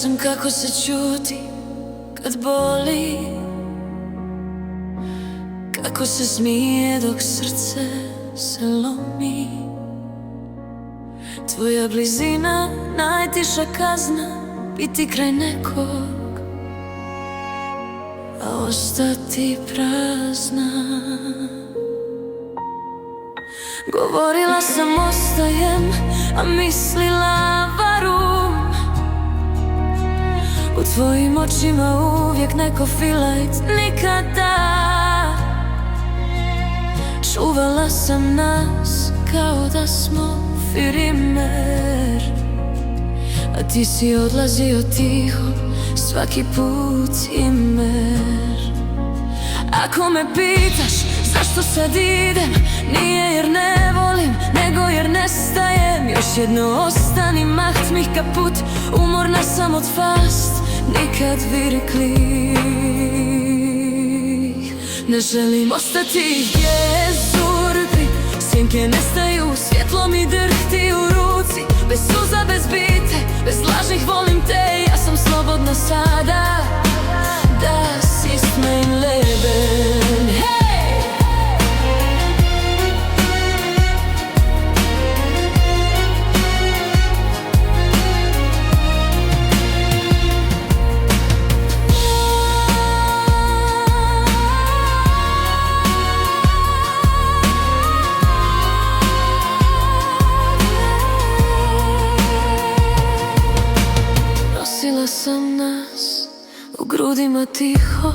sam kako se čuti kad boli, kako se smije dok srce se lomi. Tvoja blizina, najtiša kazna, biti kraj nekog, a ostati prazna. Govorila sam ostajem, a mislila varum. U tvojim očima uvijek neko filajt, nikada. Čuvala sam nas kao da smo firimer, a ti si odlazio tiho, svaki put imer. Ako me pitaš zašto sad idem, nije jer ne volim, nego jer nestajem. Još jedno ostani, maht mih kaput, umorna sam od fast, nikad virkli. Ne želim ostati jezurbi, sjenke nestaju, svjetlo mi drhti u ruci. Bez suza, bez bite, bez lažnih volim te, ja sam slobodna sada. Das ist mein Leben, hey! Nosila sam nas u grudima tiho,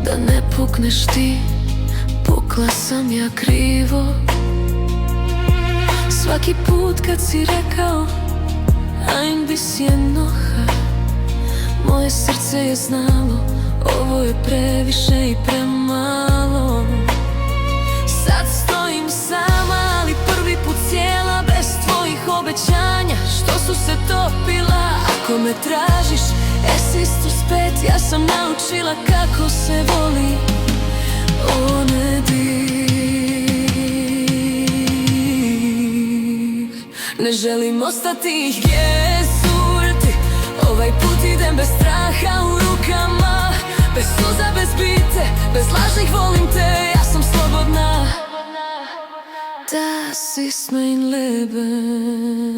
da ne pukneš ti, pukla sam ja krivo. Svaki put kad si rekao ein bisschen noch, moje srce je znalo, ovo je previše i premalo. Sad stojim sama, ali prvi put cijela, bez tvojih obećanja što su se topila. Ako me tražiš, es ist zu spät, ja sam naučila kako se voli ohne dich. Ne želim ostati jezurti, ovaj put idem bez straha u rukama. Bez suza, bez bite, bez lažnih volim te, ja sam slobodna. Das ist mein Leben.